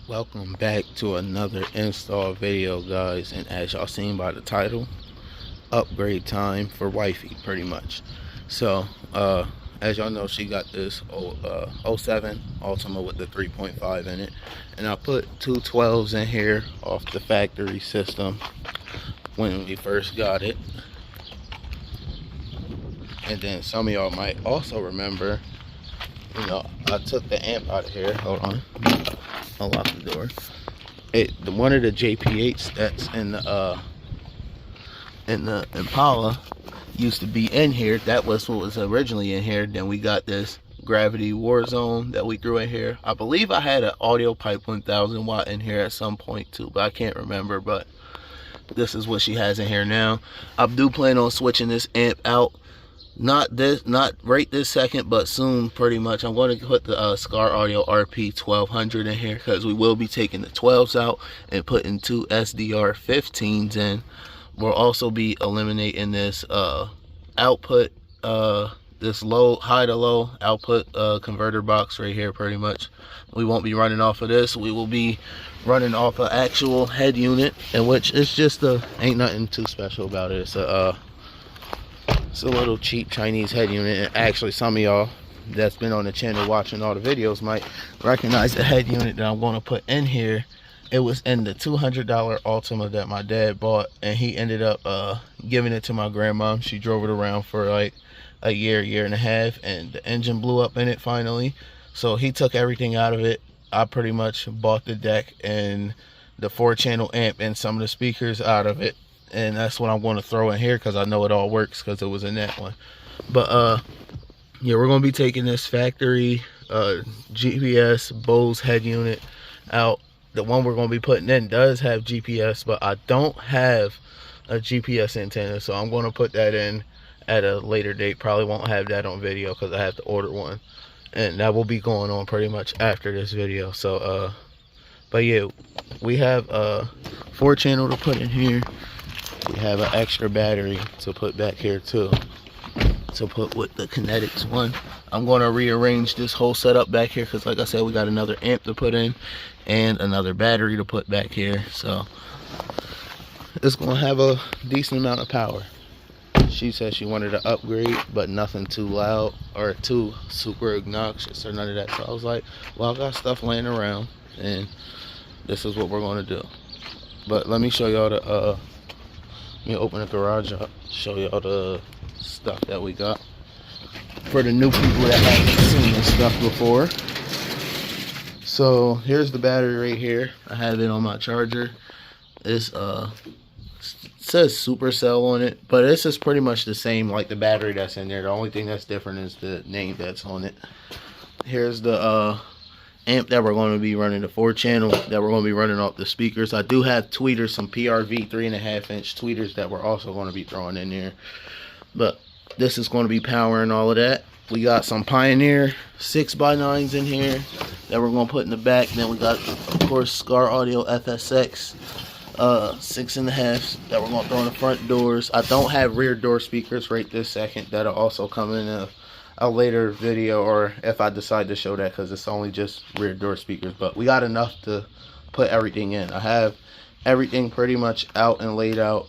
Welcome back to another install video, guys, and as y'all seen by the title, upgrade time for wifey, pretty much. So as y'all know, she got this '07 Altima with the 3.5 in it, and I put two 12s in here off the factory system when we first got it. And then some of y'all might also remember, I took the amp out of here. Hold on, I'll lock the door. One of the JP8s that's in the Impala used to be in here. That was what was originally in here. Then we got this Gravity Warzone that we threw in here. I believe I had an Audio Pipe 1000 watt in here at some point too, but I can't remember. But this is what she has in here now. I do plan on switching this amp out. Not right this second, but soon, pretty much. I'm going to put the Skar Audio RP 1200 in here because we will be taking the 12s out and putting two SDR 15s in. We'll also be eliminating this output, this high to low output converter box right here. Pretty much, we won't be running off of this. We will be running off an actual head unit, in which it's just ain't nothing too special about it. It's a little cheap Chinese head unit. And actually, some of y'all that's been on the channel watching all the videos might recognize the head unit that I'm going to put in here. It was in the $200 Altima that my dad bought, and he ended up giving it to my grandma. She drove it around for like a year and a half, and the engine blew up in it finally. So he took everything out of it. I pretty much bought the deck and the 4-channel amp and some of the speakers out of it. And that's what I'm going to throw in here because I know it all works because it was in that one. But yeah, we're going to be taking this factory GPS Bose head unit out. The one we're going to be putting in does have GPS, but I don't have a GPS antenna, so I'm going to put that in at a later date. Probably won't have that on video because I have to order one, and that will be going on pretty much after this video. So but yeah, we have a 4-channel to put in here. We have an extra battery to put back here too, to put with the Kinetics one. I'm going to rearrange this whole setup back here because, like I said, we got another amp to put in and another battery to put back here. So it's going to have a decent amount of power. She said she wanted to upgrade, but nothing too loud or too super obnoxious or none of that. So I was like, well, I got stuff laying around, and this is what we're going to do. But let me show y'all the let me open the garage up, show y'all the stuff that we got for the new people that haven't seen this stuff before. So here's the battery right here. I have it on my charger. It's says Supercell on it, but this is pretty much the same like the battery that's in there. The only thing that's different is the name that's on it. Here's the amp that we're going to be running, the 4-channel that we're going to be running off the speakers. I do have tweeters, some PRV 3.5-inch tweeters that we're also going to be throwing in there, but this is going to be powering all of that. We got some Pioneer 6x9s in here that we're going to put in the back. Then we got, of course, Skar Audio FSX 6.5s that we're going to throw in the front doors. I don't have rear door speakers right this second. That'll also come in a later video, or if I decide to show that, because it's only just rear door speakers. But we got enough to put everything in. I have everything pretty much out and laid out.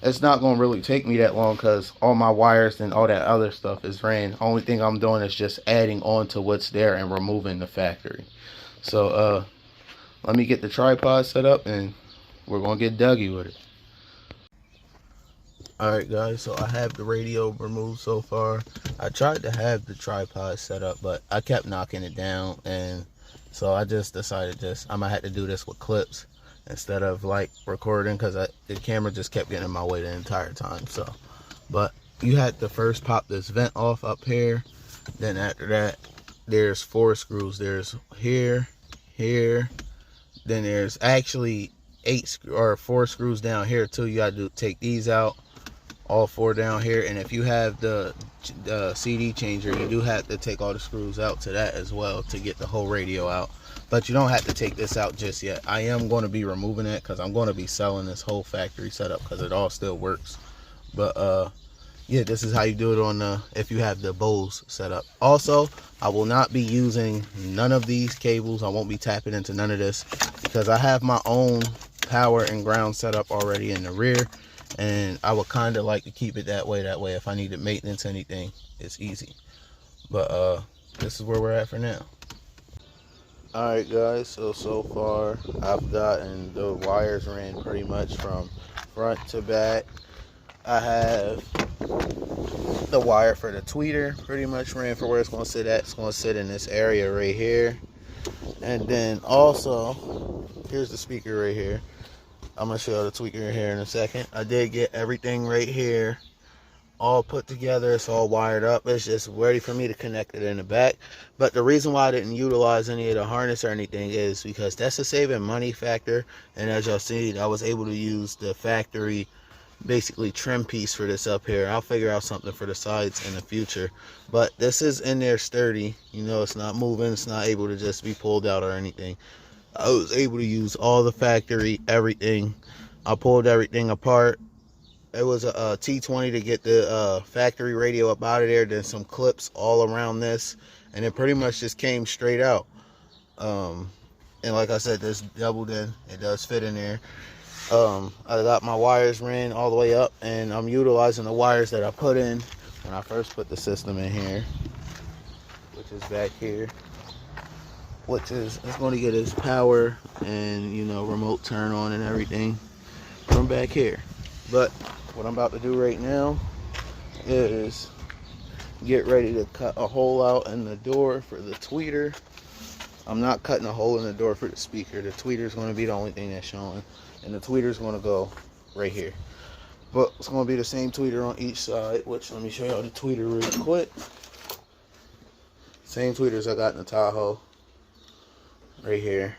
It's not going to really take me that long because all my wires and all that other stuff is ran. Only thing I'm doing is just adding on to what's there and removing the factory. So let me get the tripod set up and we're going to get Dougie with it. Alright guys, so I have the radio removed so far. I tried to have the tripod set up, but I kept knocking it down, and so I just decided I might have to do this with clips instead of like recording, because the camera just kept getting in my way the entire time. So, but you had to first pop this vent off up here. Then after that, there's 4 screws. There's here, then there's actually 4 screws down here too. You got to take these out, all 4 down here. And if you have the CD changer, you do have to take all the screws out to that as well to get the whole radio out. But you don't have to take this out just yet. I am going to be removing it because I'm going to be selling this whole factory setup because it all still works. But yeah, this is how you do it on the, if you have the Bose set up. Also, I will not be using none of these cables. I won't be tapping into none of this because I have my own power and ground set up already in the rear, and I would kind of like to keep it that way. That way, if I needed maintenance anything, it's easy. But this is where we're at for now. Alright guys, so far I've gotten the wires ran pretty much from front to back. I have the wire for the tweeter pretty much ran for where it's going to sit at. It's going to sit in this area right here. And then also, here's the speaker right here. I'm going to show you the tweaker here in a second. I did get everything right here all put together. It's all wired up. It's just ready for me to connect it in the back. But the reason why I didn't utilize any of the harness or anything is because that's a saving money factor. And as y'all see, I was able to use the factory basically trim piece for this up here. I'll figure out something for the sides in the future, but this is in there sturdy. You know, it's not moving. It's not able to just be pulled out or anything. I was able to use all the factory, everything. I pulled everything apart. It was a T20 to get the factory radio up out of there, then some clips all around this, and it pretty much just came straight out. And like I said, this doubled in. It does fit in there. I got my wires ran all the way up, and I'm utilizing the wires that I put in when I first put the system in here, which is back here, which is, it's going to get its power and, you know, remote turn on and everything from back here. But what I'm about to do right now is get ready to cut a hole out in the door for the tweeter. I'm not cutting a hole in the door for the speaker. The tweeter is going to be the only thing that's showing, and the tweeter is going to go right here. But it's going to be the same tweeter on each side, which, let me show y'all the tweeter real quick. Same tweeters I got in the Tahoe right here.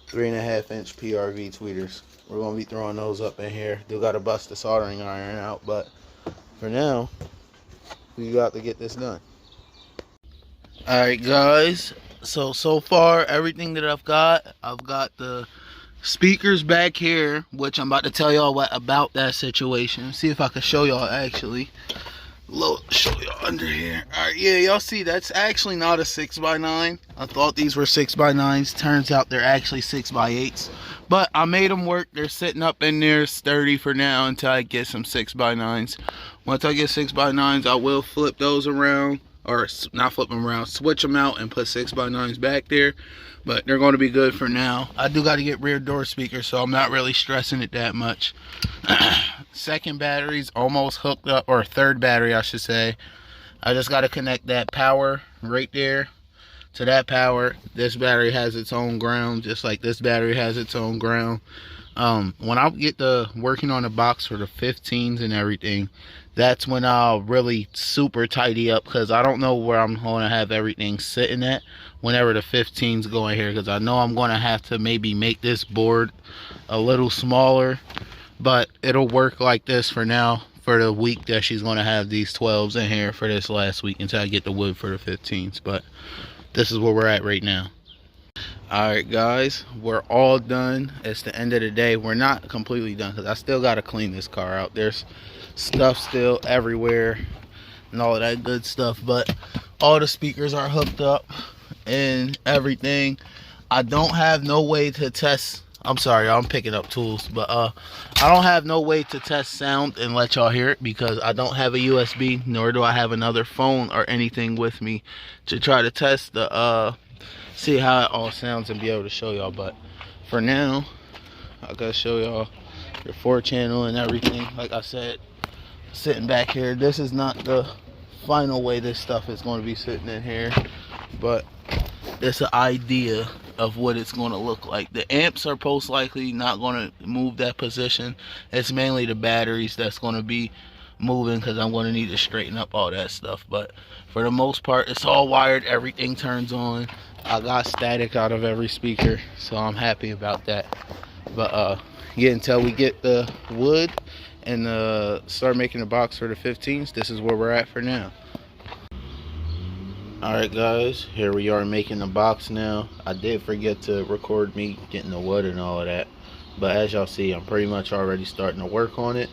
3.5-inch PRV tweeters. We're going to be throwing those up in here. Still got to bust the soldering iron out, but for now, we got to get this done. Alright guys, so far everything that I've got the speakers back here, which I'm about to tell y'all what about that situation. See if I can show y'all actually. Show y'all under here. Alright, yeah, y'all see that's actually not a 6x9. I thought these were 6x9s. Turns out they're actually 6x8s. But I made them work. They're sitting up in there sturdy for now until I get some 6x9s. Once I get 6x9s, I will flip those around. Or not flip them around, switch them out and put 6x9s back there. But they're going to be good for now. I do got to get rear door speakers, so I'm not really stressing it that much. Second battery's almost hooked up, or third battery I should say. I just got to connect that power right there to that power. This battery has its own ground, just like this battery has its own ground. When I get the working on the box for the 15s and everything, that's when I'll really super tidy up, because I don't know where I'm going to have everything sitting at whenever the 15s go in here, because I know I'm going to have to maybe make this board a little smaller, but it'll work like this for now, for the week that she's going to have these 12s in here for this last week until I get the wood for the 15s. But this is where we're at right now. Alright guys, we're all done. It's the end of the day. We're not completely done because I still got to clean this car out. There's stuff still everywhere and all of that good stuff, but all the speakers are hooked up and everything. I don't have no way to test. I'm sorry, I'm picking up tools, but I don't have no way to test sound and let y'all hear it because I don't have a USB, nor do I have another phone or anything with me to try to test the see how it all sounds and be able to show y'all. But for now, I gotta show y'all your 4-channel and everything. Like I said, sitting back here, this is not the final way this stuff is going to be sitting in here, but it's an idea of what it's going to look like. The amps are most likely not going to move that position. It's mainly the batteries that's going to be moving, because I'm going to need to straighten up all that stuff. But for the most part, it's all wired. Everything turns on. I got static out of every speaker, so I'm happy about that. But yeah, until we get the wood and start making the box for the 15s, this is where we're at for now. Alright guys, here we are making the box now. I did forget to record me getting the wood and all of that, but as y'all see, I'm pretty much already starting to work on it.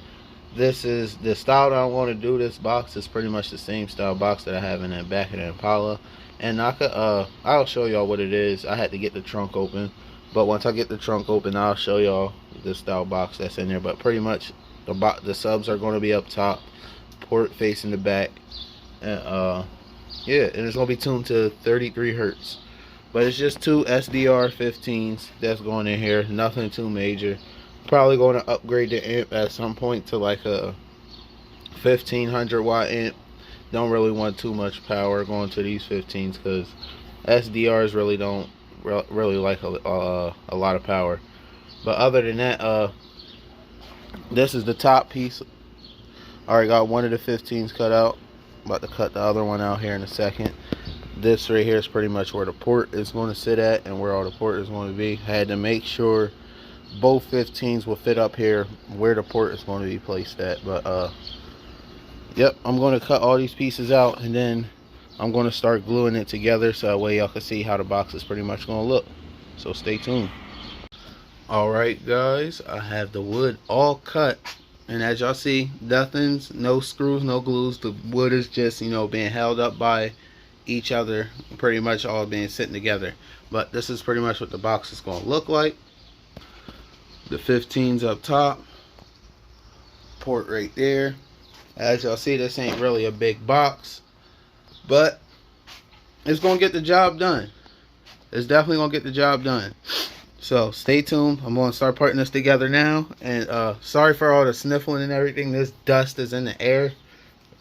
This is the style that I want to do this box. Is pretty much the same style box that I have in the back of the Impala. And I could I'll show y'all what it is. I had to get the trunk open, but once I get the trunk open, I'll show y'all the style box that's in there. But pretty much the subs are going to be up top, port facing the back, and yeah, and it's going to be tuned to 33 hertz. But it's just two SDR 15s that's going in here, nothing too major. Probably going to upgrade the amp at some point to like a 1500 watt amp. Don't really want too much power going to these 15s because SDRs really don't really like a lot of power. But other than that, this is the top piece. Already got one of the 15s cut out. About to cut the other one out here in a second. This right here is pretty much where the port is going to sit at and where all the port is going to be. I had to make sure both 15s will fit up here where the port is going to be placed at. But yep, I'm going to cut all these pieces out and then I'm going to start gluing it together so that way y'all can see how the box is pretty much going to look. So stay tuned. Alright guys, I have the wood all cut, and as y'all see, nothing's, no screws, no glues. The wood is just, you know, being held up by each other, pretty much all being sitting together. But this is pretty much what the box is going to look like. The 15's up top, port right there. As y'all see, this ain't really a big box, but it's going to get the job done. It's definitely going to get the job done. So stay tuned. I'm going to start putting this together now. And sorry for all the sniffling and everything. This dust is in the air.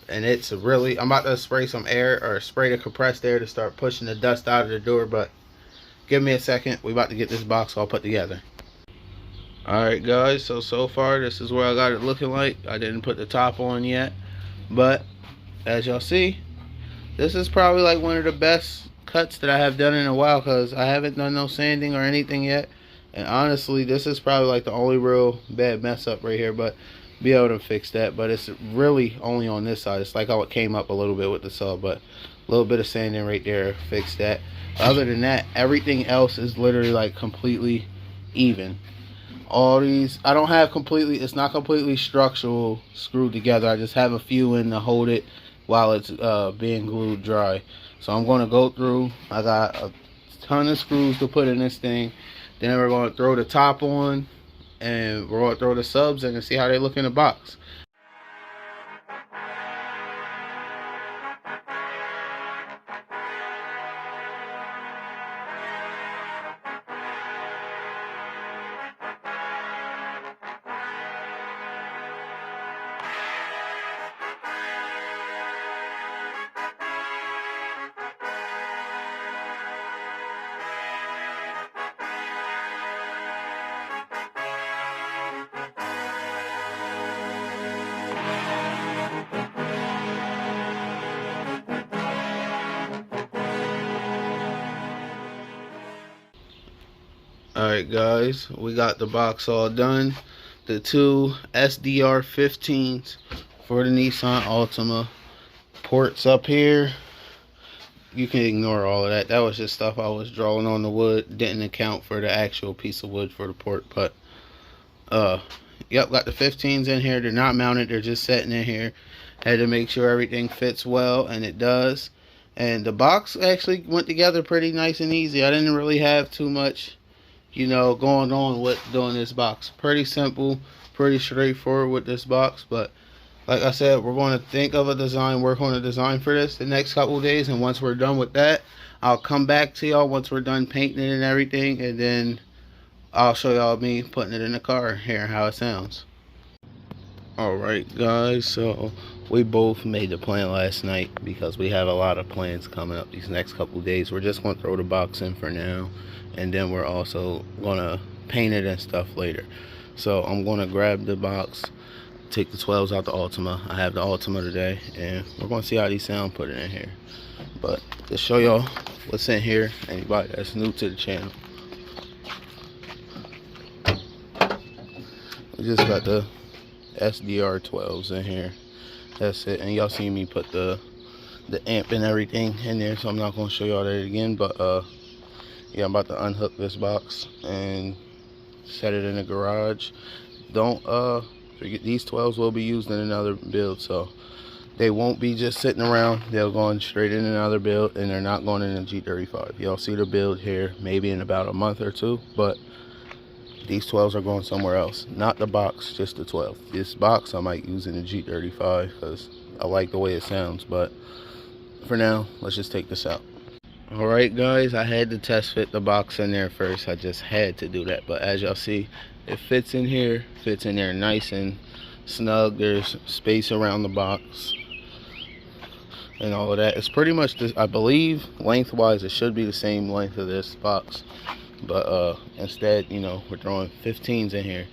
And it's really, I'm about to spray some air or spray the compressed air to start pushing the dust out of the door. But give me a second. We're about to get this box all put together. Alright guys, so far this is where I got it looking like. I didn't put the top on yet. But as y'all see, this is probably like one of the best cuts that I have done in a while because I haven't done no sanding or anything yet. And honestly, this is probably like the only real bad mess up right here, but be able to fix that. But it's really only on this side. It's like how it came up a little bit with the sub, but a little bit of sanding right there fix that. Other than that, everything else is literally like completely even. All these, I don't have completely, it's not completely structural screwed together. I just have a few in to hold it while it's being glued dry. So I'm going to go through, I got a ton of screws to put in this thing. Then we're going to throw the top on and we're going to throw the subs in and see how they look in the box. Alright guys, we got the box all done. The two SDR 15s for the Nissan Altima. Ports up here. You can ignore all of that. That was just stuff I was drawing on the wood. Didn't account for the actual piece of wood for the port. But yep, got the 15s in here. They're not mounted, they're just sitting in here. Had to make sure everything fits well, and it does. And the box actually went together pretty nice and easy. I didn't really have too much, you know, going on with doing this box. Pretty simple, pretty straightforward with this box. But like I said, we're going to think of a design, work on a design for this the next couple of days. And once we're done with that, I'll come back to y'all once we're done painting it and everything. And then I'll show y'all me putting it in the car, hearing how it sounds. Alright guys, so we both made the plan last night because we have a lot of plans coming up these next couple of days. We're just going to throw the box in for now, and then we're also going to paint it and stuff later. So I'm going to grab the box, take the 12s out the Altima. I have the Altima today, and we're going to see how these sound, put it in here. But to show y'all what's in here, anybody that's new to the channel, we just got the SDR 12s in here. That's it. And y'all see me put the amp and everything in there, so I'm not going to show y'all that again. But yeah, I'm about to unhook this box and set it in the garage. Don't These 12s will be used in another build, so they won't be just sitting around. They're going straight in another build, and they're not going in a G35. Y'all see the build here maybe in about a month or two, but these 12s are going somewhere else. Not the box, just the 12. This box I might use in the G35 because I like the way it sounds, but for now, let's just take this out. Alright guys, I had to test fit the box in there first. I just had to do that, but as y'all see, it fits in here, fits in there nice and snug. There's space around the box and all of that. It's pretty much this, I believe lengthwise it should be the same length of this box, but instead, you know, we're throwing 15s in here,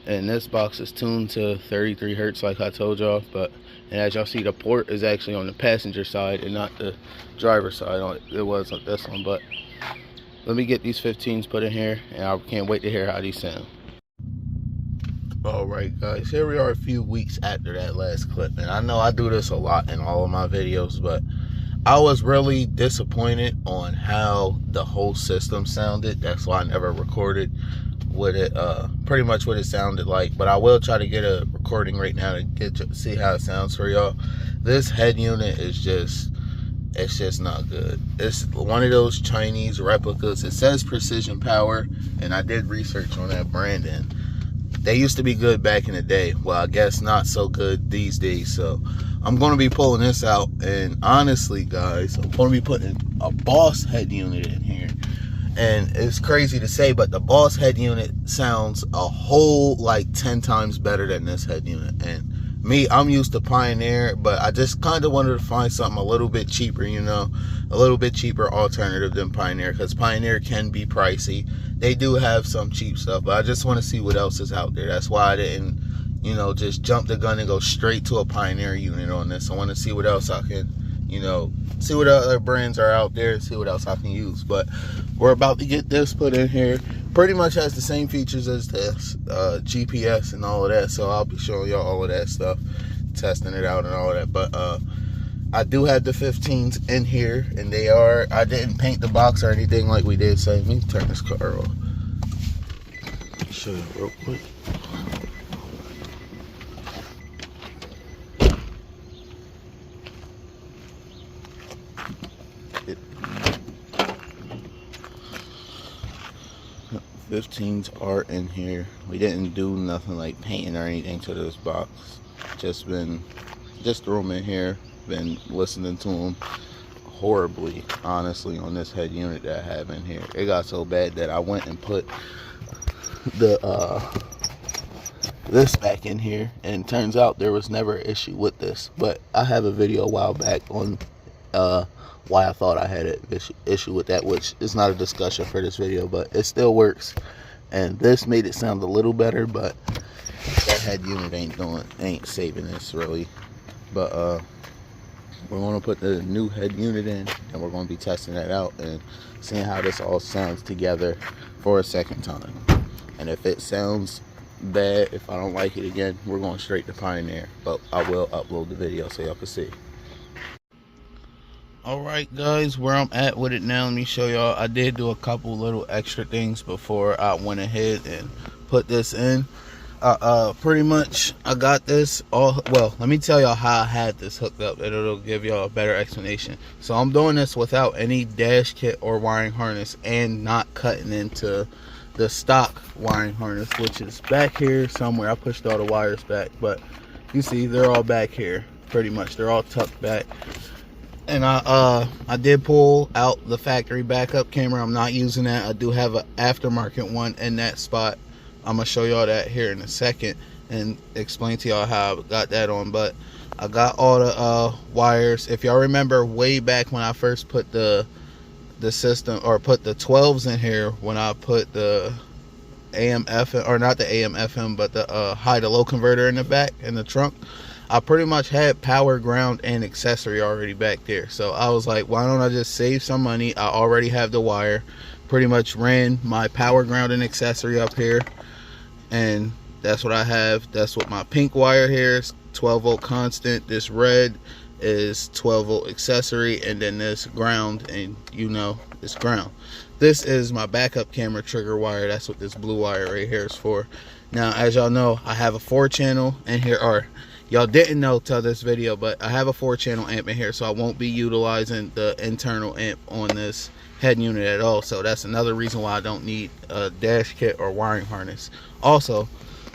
and this box is tuned to 33 hertz like I told y'all. But and as y'all see, the port is actually on the passenger side and not the driver's side. It was on this one, but let me get these 15s put in here, and I can't wait to hear how these sound. Alright guys, here we are a few weeks after that last clip, and I know I do this a lot in all of my videos, but I was really disappointed on how the whole system sounded. That's why I never recorded what it pretty much what it sounded like, but I will try to get a recording right now to see how it sounds for y'all. This head unit is just, it's just not good. It's one of those Chinese replicas. It says Precision Power, and I did research on that brand, and they used to be good back in the day. Well, I guess not so good these days. So I'm going to be pulling this out, and honestly guys, I'm going to be putting a Boss head unit in here. And it's crazy to say, but the Boss head unit sounds a whole like 10 times better than this head unit. And me, I'm used to Pioneer, but I just kind of wanted to find something a little bit cheaper, you know, a little bit cheaper alternative than Pioneer, because Pioneer can be pricey. They do have some cheap stuff, but I just want to see what else is out there. That's why I didn't, you know, just jump the gun and go straight to a Pioneer unit on this. I want to see what else I can, you know, see what other brands are out there, see what else I can use. But we're about to get this put in here. Pretty much has the same features as this, GPS and all of that, so I'll be showing y'all all of that stuff, testing it out and all of that. But I do have the 15s in here, and they are, I didn't paint the box or anything like we did. So let me turn this car off, show you real quick. 15s are in here. We didn't do nothing like painting or anything to this box. Just threw them in here. Been listening to them horribly, honestly, on this head unit that I have in here. It got so bad that I went and put the this back in here, and turns out there was never an issue with this. But I have a video a while back on why I thought I had an issue with that, which is not a discussion for this video, but it still works. And this made it sound a little better, but that head unit ain't saving this really. But we're going to put the new head unit in, and we're going to be testing that out and seeing how this all sounds together for a second time. And if it sounds bad, if I don't like it again, we're going straight to Pioneer. But I will upload the video so y'all can see. Alright guys, where I'm at with it now, let me show y'all. I did do a couple little extra things before I went ahead and put this in. Pretty much I got this all, well, let me tell y'all how I had this hooked up, and it'll give y'all a better explanation. So I'm doing this without any dash kit or wiring harness, and not cutting into the stock wiring harness, which is back here somewhere. I pushed all the wires back, but you see they're all back here. Pretty much they're all tucked back. And I did pull out the factory backup camera. I'm not using that. I do have an aftermarket one in that spot. I'm gonna show y'all that here in a second and explain to y'all how I got that on. But I got all the wires. If y'all remember way back when I first put the system, or put the 12s in here, when I put the AM FM, or not the AM FM, but the high to low converter in the back, in the trunk, I pretty much had power, ground, and accessory already back there. So I was like, why don't I just save some money? I already have the wire. Pretty much ran my power, ground, and accessory up here, and that's what I have. That's what my pink wire here is, 12 volt constant. This red is 12 volt accessory, and then this ground, and you know it's ground. this is my backup camera trigger wire. That's what this blue wire right here is for. Now, as y'all know, I have a 4-channel in here, or y'all didn't know till this video, but I have a 4-channel amp in here, so I won't be utilizing the internal amp on this head unit at all. So that's another reason why I don't need a dash kit or wiring harness. Also,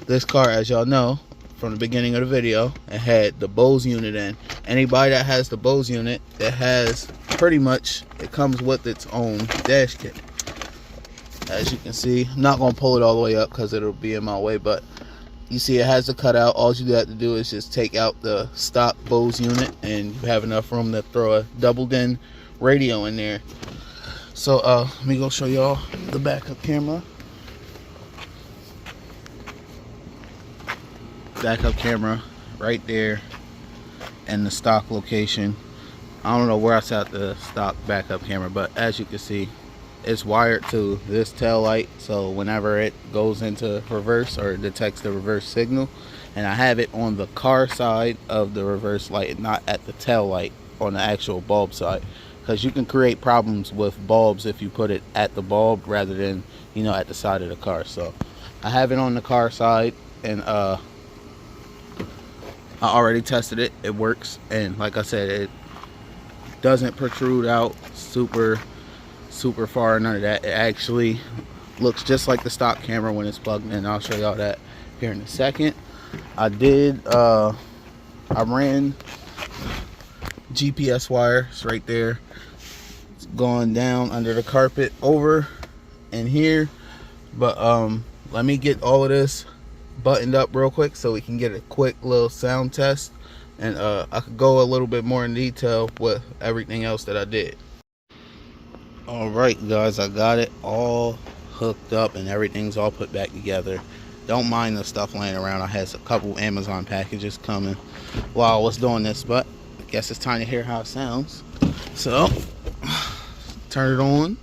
this car, as y'all know from the beginning of the video, it had the Bose unit in. Anybody that has the Bose unit, it has pretty much, it comes with its own dash kit. As you can see, I'm not going to pull it all the way up because it'll be in my way, but you see it has the cutout. All you have to do is just take out the stock Bose unit and you have enough room to throw a doubled-in radio in there. So let me go show y'all the backup camera. Backup camera right there in the stock location. I don't know where I set the stock backup camera, but as you can see, it's wired to this tail light, so whenever it goes into reverse or detects the reverse signal, and I have it on the car side of the reverse light, not at the tail light on the actual bulb side, because you can create problems with bulbs if you put it at the bulb rather than, you know, at the side of the car. So I have it on the car side, and I already tested it. It works, and like I said, it doesn't protrude out super far, none of that. It actually looks just like the stock camera when it's plugged in. I'll show y'all that here in a second. I ran GPS wires right there. It's going down under the carpet over in here, but let me get all of this buttoned up real quick so we can get a quick little sound test, and I could go a little bit more in detail with everything else that I did. Alright guys, I got it all hooked up and everything's all put back together. Don't mind the stuff laying around. I had a couple Amazon packages coming while I was doing this, but I guess it's time to hear how it sounds. So turn it on.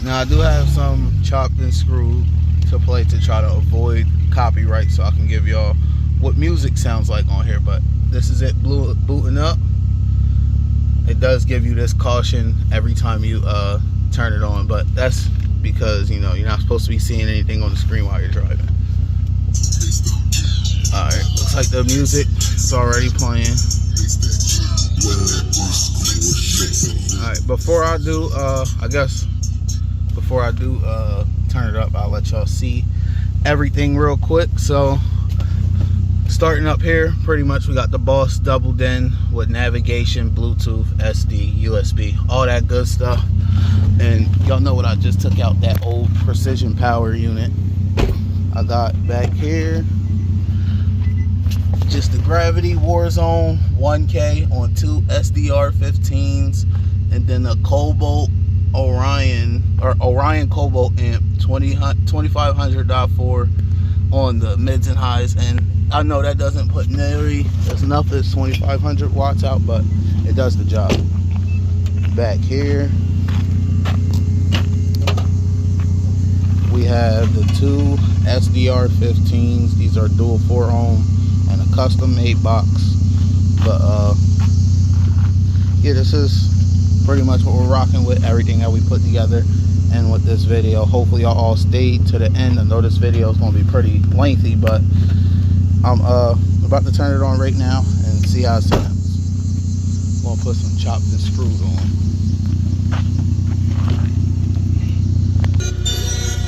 Now I do have some chopped and screwed to play to try to avoid copyright, so I can give y'all what music sounds like on here, but this is it booting up. It does give you this caution every time you turn it on, but that's because, you know, you're not supposed to be seeing anything on the screen while you're driving. Alright, looks like the music is already playing. Alright, before I do, turn it up, I'll let y'all see everything real quick. So starting up here, pretty much we got the Boss doubled in with navigation, Bluetooth, SD, USB, all that good stuff. And y'all know what I just took out, that old Precision Power unit. I got back here just the Gravity Warzone 1K on 2 SDR15s, and then a Cobalt Orion Cobalt amp 2500.4 on the mids and highs. And I know that doesn't put nearly as enough as 2500 watts out, but it does the job. Back here we have the 2 SDR15s. These are dual 4 ohm and a custom made box, but yeah, this is pretty much what we're rocking with, everything that we put together. And with this video, hopefully y'all all stayed to the end. I know this video is going to be pretty lengthy, but I'm about to turn it on right now and see how it sounds. I'm going to put some chopped and screwed on.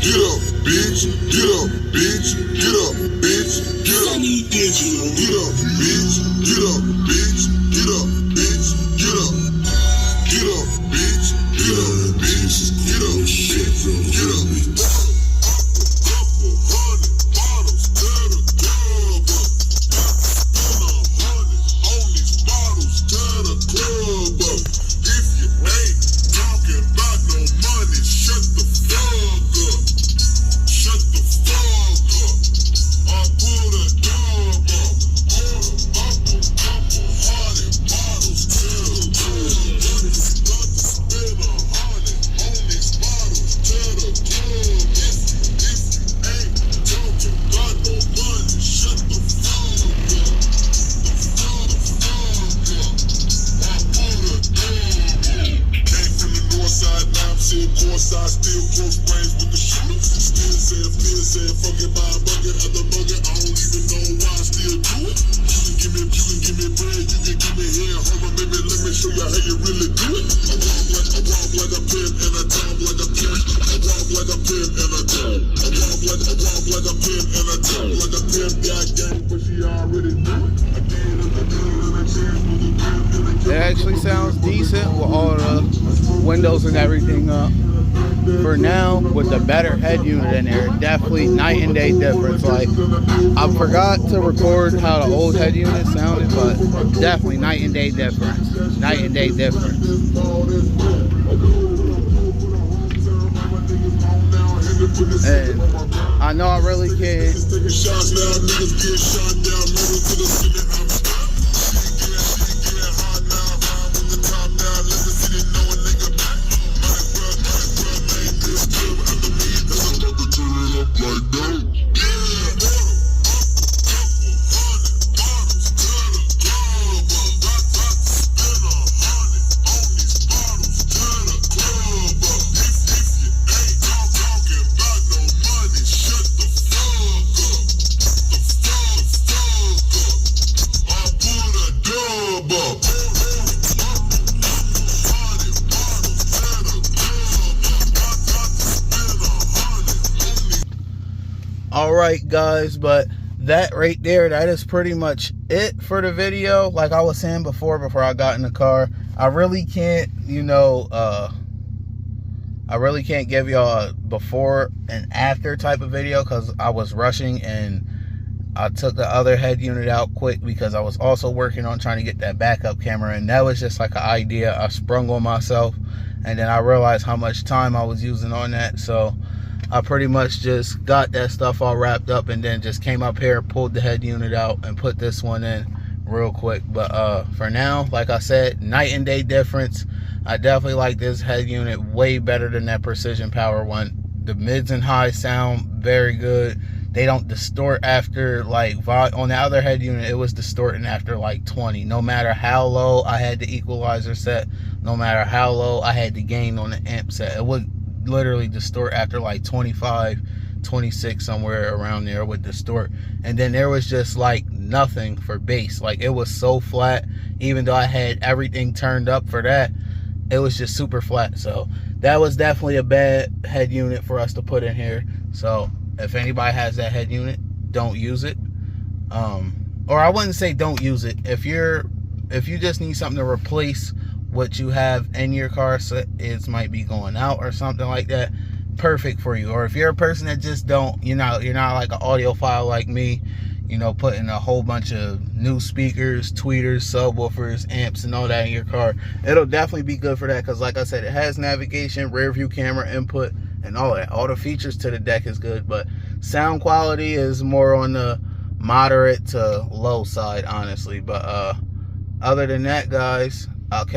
Get up, bitch. Get up, bitch. Get up, bitch. Get up. I need digital. Get up, bitch. Get up, bitch. Get up, bitch. Get up. Get up, bitch. Get up, bitch. Get up, shit. Get up, bitch. Couple hundred bottles to the club up. On these bottles to the club up. If you ain't talking about no money, shut the fuck up. Shut the fuck up. I put a dub up. Couple hundred said fuck it by a bucket after bucket. I don't even know why I still do it. You can give me bread, you can give me hair. Hold on, baby, let me show you how you really do it. I walk like a pen and I talk like a pen. I walk like a pen and I talk. I walk like a pen and I talk like a pen. Yeah, I gang, but she already knew it. I gave her a chance with the pen. It actually sounds decent with all the windows and everything up. For now, with the better head unit in there, definitely night and day difference. Like, I forgot to record how the old head unit sounded, but definitely night and day difference. Night and day difference. And I know I really can't. Alright guys, but that right there, that is pretty much it for the video. Like I was saying before I got in the car, I really can't, I really can't give y'all a before and after type of video because I was rushing and I took the other head unit out quick because I was also working on trying to get that backup camera, and that was just like an idea I sprung on myself, and then I realized how much time I was using on that, so I pretty much just got that stuff all wrapped up and then just came up here, pulled the head unit out and put this one in real quick. But for now, like I said, night and day difference. I definitely like this head unit way better than that Precision Power one. The mids and highs sound very good. They don't distort after, like, on the other head unit, it was distorting after like 20. No matter how low I had the equalizer set, no matter how low I had the gain on the amp set, it would literally distort after like 25, 26, somewhere around there would distort. And then there was just like nothing for bass. Like, it was so flat. Even though I had everything turned up for that, it was just super flat. So that was definitely a bad head unit for us to put in here. So if anybody has that head unit, don't use it. Or I wouldn't say don't use it. If you just need something to replace what you have in your car, so it might be going out or something like that, perfect for you. Or if you're a person that just don't, you're not like an audiophile like me, putting a whole bunch of new speakers, tweeters, subwoofers, amps, and all that in your car, it'll definitely be good for that. Because like I said, it has navigation, rear view camera input, and all that. All the features to the deck is good, but sound quality is more on the moderate to low side, honestly. But other than that, guys, I'll catch